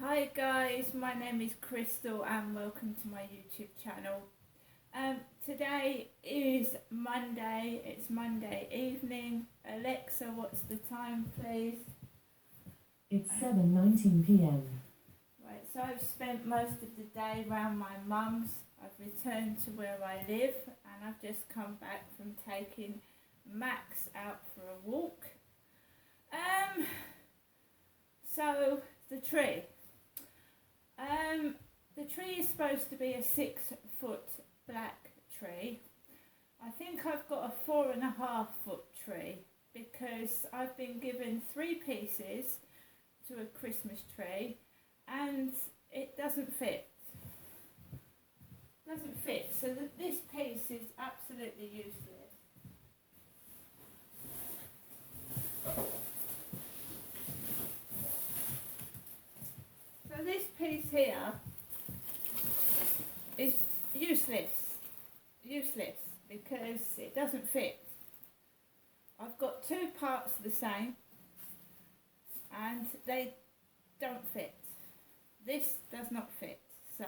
Hi guys, my name is Crystal and welcome to my YouTube channel. Today is Monday, it's Monday evening. Alexa, what's the time please? It's 7:19 p.m. Right, so I've spent most of the day around my mum's. I've returned to where I live and I've just come back from taking Max out for a walk. So the tree. The tree is supposed to be a 6-foot black tree. I think I've got a 4.5-foot tree because I've been given 3 pieces to a Christmas tree and it doesn't fit. So this piece is absolutely useless. So this piece here is useless because it doesn't fit. I've got 2 parts the same and they don't fit. This does not fit. So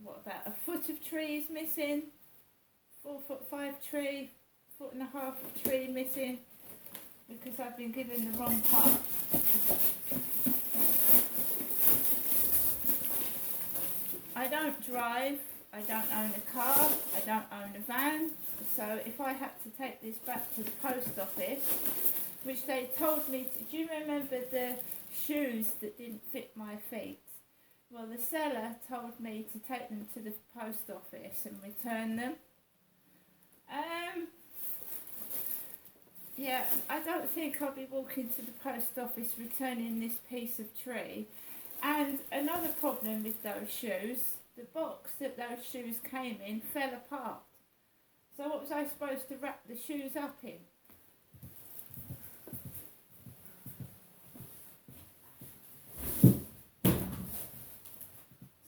what about a foot of tree is missing? 4'5" tree, 4.5 tree missing because I've been given the wrong part. I don't drive, I don't own a car, I don't own a van, so if I had to take this back to the post office, which they told me to, do you remember the shoes that didn't fit my feet? Well, the seller told me to take them to the post office and return them. Yeah, I don't think I'll be walking to the post office returning this piece of tree. And another problem with those shoes, the box that those shoes came in fell apart. So what was I supposed to wrap the shoes up in?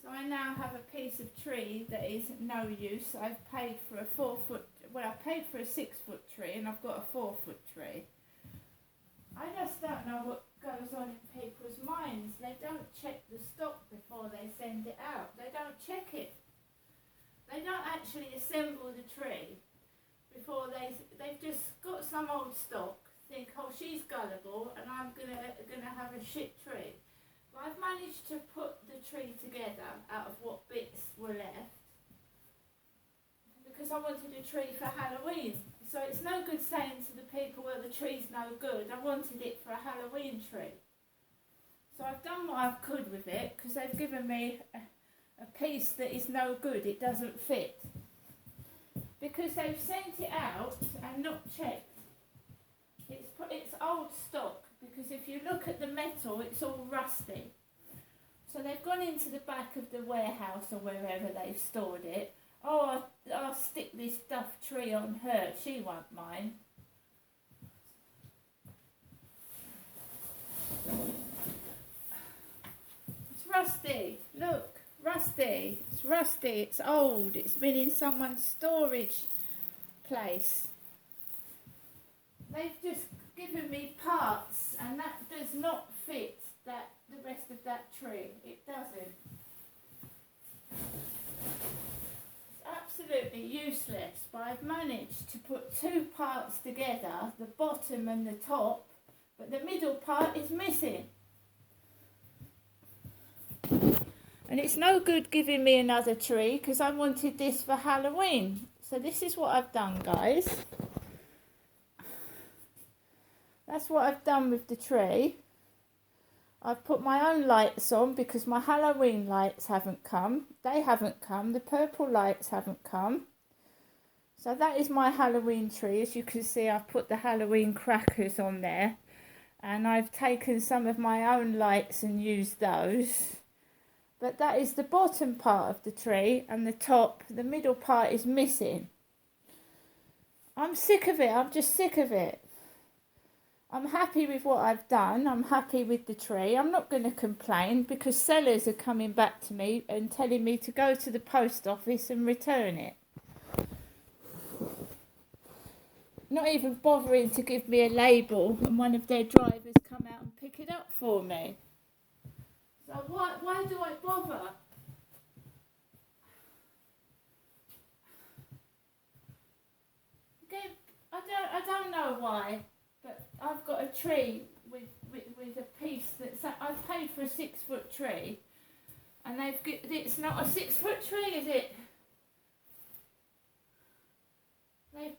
So I now have a piece of tree that is no use. I've paid for a 4-foot, well I paid for a 6-foot tree and I've got a 4-foot tree. I just don't know what goes on in people's minds. They don't check the stock before they send it out. They don't check it. They don't actually assemble the tree before they've just got some old stock, think, oh she's gullible and I'm gonna have a shit tree. But I've managed to put the tree together out of what bits were left because I wanted a tree for Halloween. So it's no good saying to the people, well, the tree's no good. I wanted it for a Halloween tree. So I've done what I could with it because they've given me a piece that is no good. It doesn't fit. Because they've sent it out and not checked. It's old stock because if you look at the metal, it's all rusty. So they've gone into the back of the warehouse or wherever they've stored it. Oh, I'll stick this stuffed tree on her. She won't mind. It's rusty. Look, rusty. It's rusty. It's old. It's been in someone's storage place. They've just given me parts and that does not fit the rest of that tree. It doesn't. Absolutely useless, but I've managed to put 2 parts together, the bottom and the top, but the middle part is missing. And it's no good giving me another tree because I wanted this for Halloween. So this is what I've done, guys. That's what I've done with the tree. I've put my own lights on because my Halloween lights haven't come. They haven't come. The purple lights haven't come. So that is my Halloween tree. As you can see, I've put the Halloween crackers on there. And I've taken some of my own lights and used those. But that is the bottom part of the tree and the top. The middle part is missing. I'm sick of it. I'm just sick of it. I'm happy with what I've done. I'm happy with the tree. I'm not going to complain because sellers are coming back to me and telling me to go to the post office and return it. Not even bothering to give me a label and one of their drivers come out and pick it up for me. So why do I bother? I don't know why, but I've got a tree with a piece that's I've paid for a 6-foot tree, and it's not a 6-foot tree, is it? They've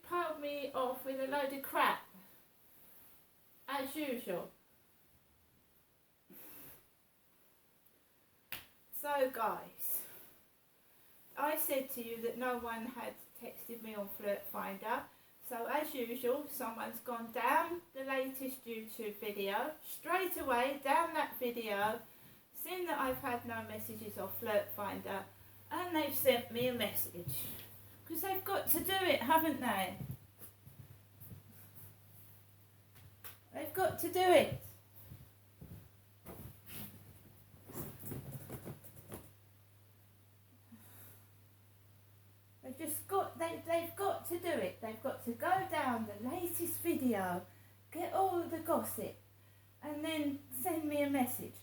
piled me off with a load of crap, as usual. So guys, I said to you that no one had texted me on Flirt Finder. So as usual, someone's gone down the latest YouTube video, straight away down that video, seen that I've had no messages off Flirt Finder, and they've sent me a message. Because they've got to do it, haven't they? They've got to do it. They've got to do it. They've got to go down the latest video, get all of the gossip, and then send me a message.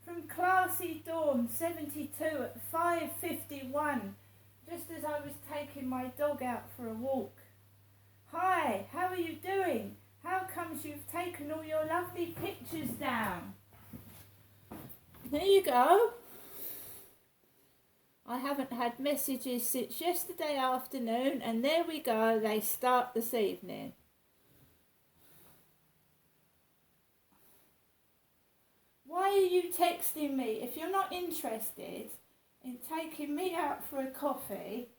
From Classy Dawn 72 at 5:51, just as I was taking my dog out for a walk. Hi, how are you doing? How comes you've taken all your lovely pictures down? There you go. I haven't had messages since yesterday afternoon, and there we go, they start this evening. Why are you texting me? If you're not interested in taking me out for a coffee,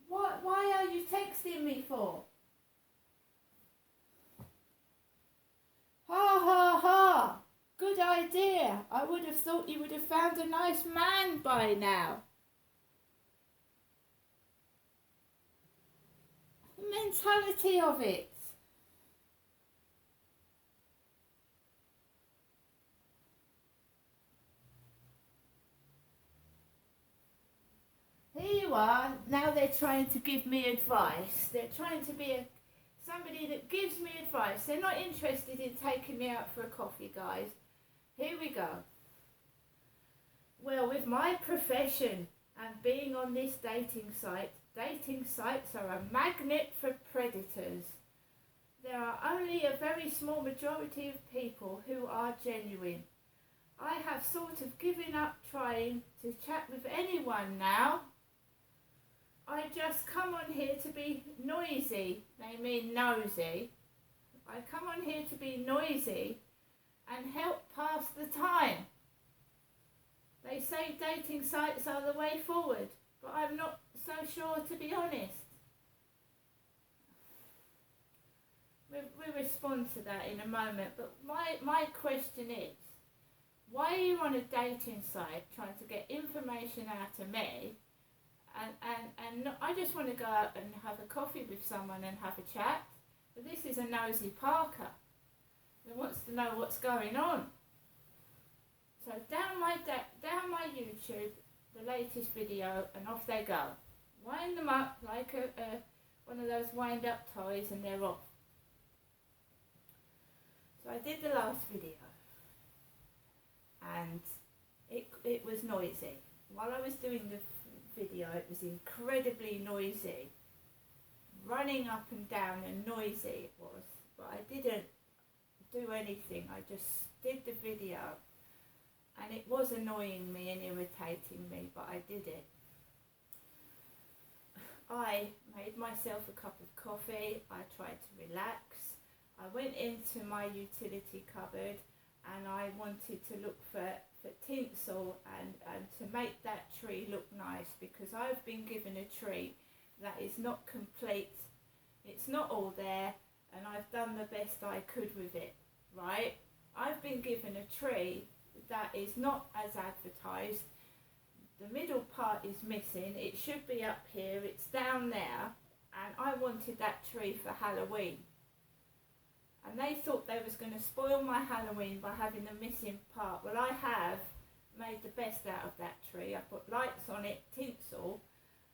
why are you texting me for? Ha ha ha! Good idea. I would have thought you would have found a nice man by now. Mentality of it. Here you are, now they're trying to give me advice. They're trying to be somebody that gives me advice. They're not interested in taking me out for a coffee, guys. Here we go. Well, with my profession and being on this dating sites are a magnet for predators. There are only a very small majority of people who are genuine. I have sort of given up trying to chat with anyone now. I just come on here to be noisy. They mean nosy. I come on here to be noisy and help pass the time. They say dating sites are the way forward, but I'm not so sure, to be honest. We'll respond to that in a moment, but my question is, why are you on a dating site trying to get information out of me, and I just want to go out and have a coffee with someone and have a chat, but this is a nosy Parker that wants to know what's going on. So down my YouTube, the latest video, and off they go. Wind them up like one of those wind up toys, and they're off. So I did the last video, and it was noisy. While I was doing the video, it was incredibly noisy, running up and down, and noisy it was. But I didn't do anything. I just did the video, and it was annoying me and irritating me, but I did it. I made myself a cup of coffee. I tried to relax. I went into my utility cupboard, and I wanted to look for tinsel and to make that tree look nice, because I've been given a tree that is not complete. It's not all there, and I've done the best I could with it, right? I've been given a tree that is not as advertised. The middle part is missing. It should be up here. It's down there, and I wanted that tree for Halloween. And they thought they was going to spoil my Halloween by having the missing part. Well, I have made the best out of that tree. I've put lights on it, tinsel,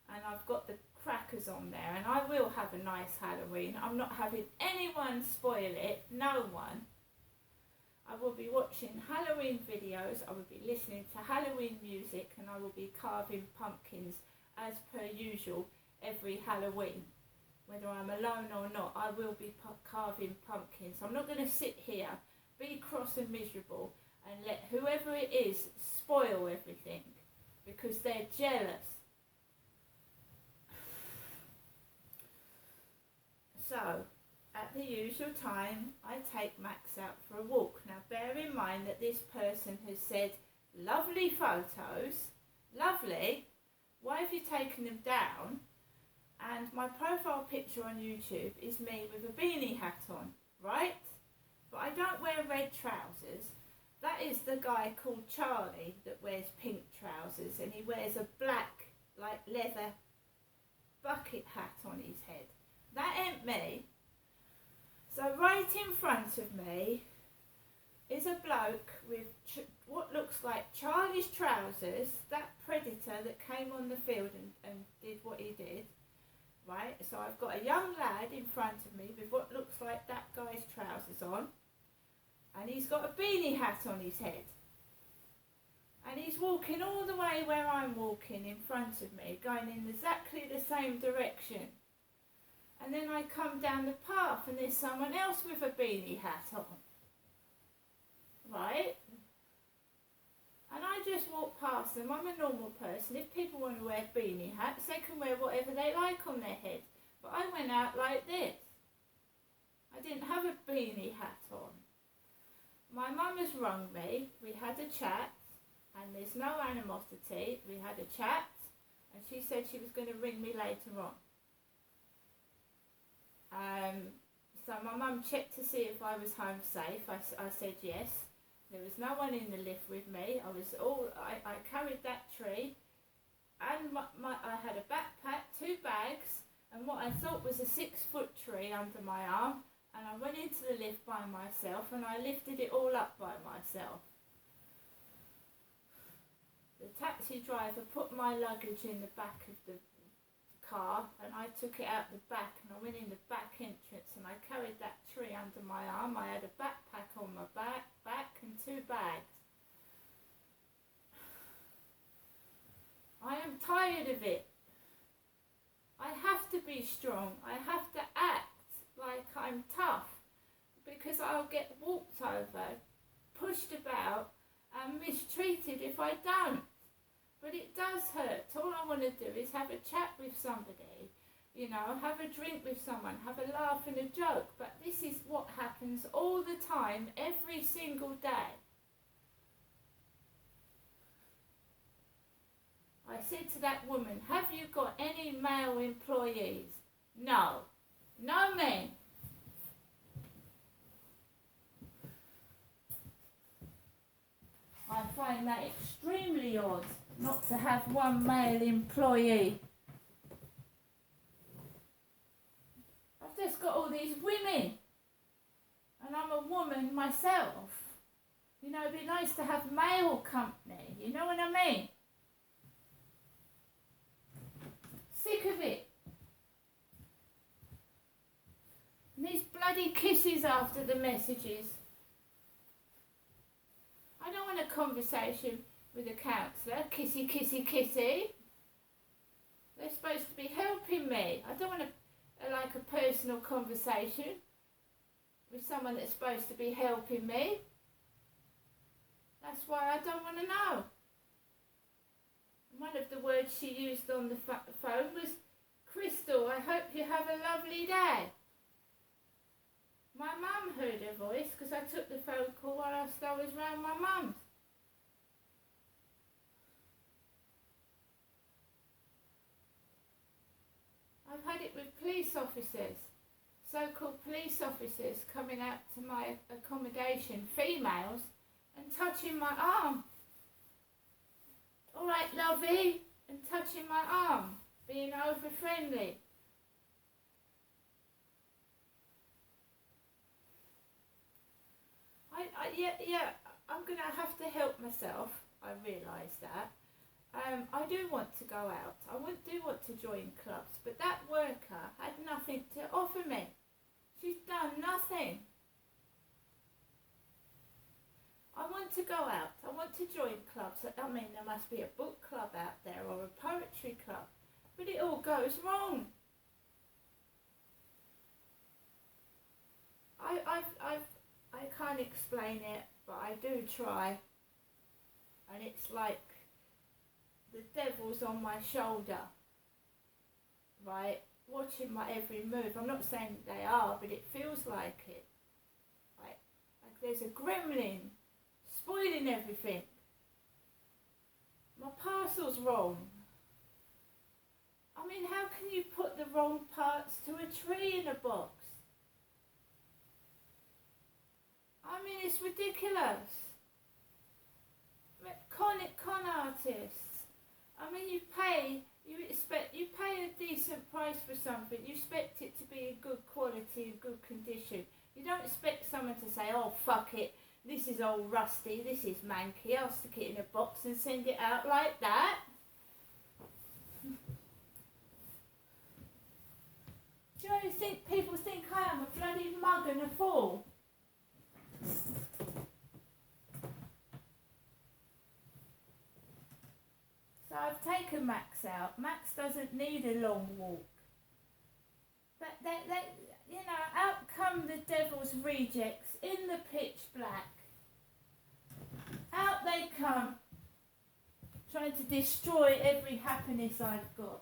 and I've got the crackers on there, and I will have a nice Halloween. I'm not having anyone spoil it, no one. I will be watching Halloween videos, I will be listening to Halloween music, and I will be carving pumpkins as per usual every Halloween. Whether I'm alone or not, I will be carving pumpkins. I'm not going to sit here, be cross and miserable, and let whoever it is spoil everything because they're jealous. So, at the usual time, I take Max out for a walk. Now, bear in mind that this person has said, lovely photos, lovely, why have you taken them down? And my profile picture on YouTube is me with a beanie hat on, right? But I don't wear red trousers. That is the guy called Charlie that wears pink trousers, and he wears a black, like leather bucket hat on his head. That ain't me. So right in front of me is a bloke with what looks like Charlie's trousers, that predator that came on the field and did what he did. Right, so I've got a young lad in front of me with what looks like that guy's trousers on, and he's got a beanie hat on his head, and he's walking all the way where I'm walking in front of me, going in exactly the same direction. And then I come down the path and there's someone else with a beanie hat on, right? And I just walk past them. I'm a normal person. If people want to wear beanie hats, they can wear whatever they like on their head. But I went out like this. I didn't have a beanie hat on. My mum has rung me. We had a chat, and there's no animosity. We had a chat, and she said she was going to ring me later on. So my mum checked to see if I was home safe. I said yes. There was no one in the lift with me. I carried that tree, and I had a backpack, 2 bags, and what I thought was a 6-foot tree under my arm, and I went into the lift by myself, and I lifted it all up by myself. The taxi driver put my luggage in the back of the car, and I took it out the back, and I went in the back entrance, and I carried that tree under my arm. I had a backpack on my back and 2 bags. I am tired of it. I have to be strong. I have to act like I'm tough, because I'll get walked over, pushed about, and mistreated if I don't. But it does hurt. All I want to do is have a chat with somebody, have a drink with someone, have a laugh and a joke. But this is what happens all the time, every single day. I said to that woman, have you got any male employees? No. No men. I find that extremely odd, not to have one male employee. I've just got all these women, and I'm a woman myself. It'd be nice to have male company, you know what I mean? Sick of it. And these bloody kisses after the messages. I don't want a conversation with a counsellor, kissy, kissy, kissy. They're supposed to be helping me. I don't want a personal conversation with someone that's supposed to be helping me. That's why I don't want to know. One of the words she used on the phone was, Crystal, I hope you have a lovely day. My mum heard her voice because I took the phone call whilst I was round my mum's. I've had it with police officers, so-called police officers coming out to my accommodation, females, and touching my arm. All right, lovey, and touching my arm, being over friendly. I'm going to have to help myself. I realise that. I do want to go out. I do want to join clubs, but that worker had nothing to offer me. She's done nothing. to go out. I want to join clubs. I mean, there must be a book club out there or a poetry club. But it all goes wrong. I can't explain it, but I do try. And it's like the devil's on my shoulder, right? Watching my every move. I'm not saying they are, but it feels like it. Right? Like there's a gremlin spoiling everything. My parcel's wrong. I mean, how can you put the wrong parts to a tree in a box? I mean, it's ridiculous. Con artists. I mean, you pay a decent price for something. You expect it to be in good quality, and good condition. You don't expect someone to say, "Oh, fuck it, this is all rusty, this is manky, I'll stick it in a box and send it out like that." Do you think people think I am a bloody mug and a fool? So I've taken Max out. Max doesn't need a long walk. But out come the devil's rejects in the pitch black. Out they come, trying to destroy every happiness I've got.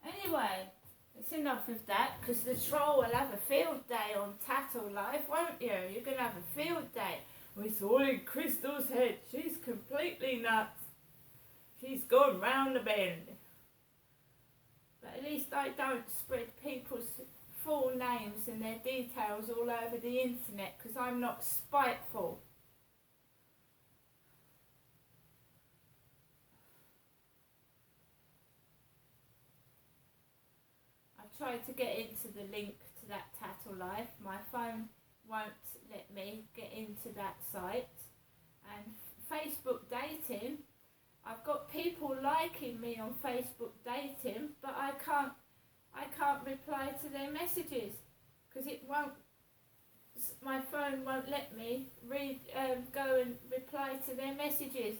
Anyway, it's enough of that, because the troll will have a field day on Tattle Life, won't you? You're going to have a field day. It's all in Crystal's head. She's completely nuts. She's gone round the bend. But at least I don't spread people's full names and their details all over the internet, because I'm not spiteful. I've tried to get into the link to that Tattle Life. My phone won't let me get into that site. And Facebook dating, I've got people liking me on Facebook dating, but I can't reply to their messages because my phone won't let me go and reply to their messages.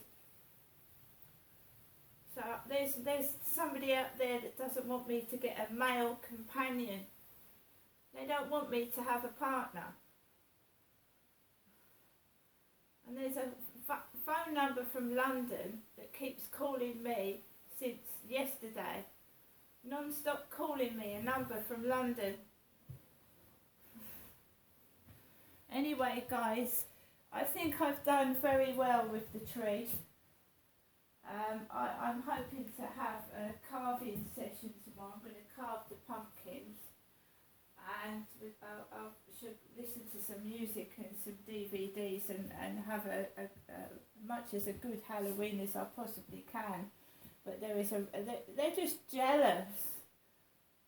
So there's somebody out there that doesn't want me to get a male companion. They don't want me to have a partner. And there's a phone number from London that keeps calling me since yesterday. Non-stop calling me, a number from London. Anyway, guys, I think I've done very well with the tree. I'm hoping to have a carving session tomorrow. I'm going to carve the pumpkins, and I should listen to some music and some DVDs and have much as a good Halloween as I possibly can. But they're just jealous.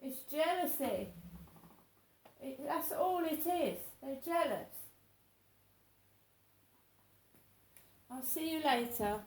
It's jealousy. That's all it is. They're jealous. I'll see you later.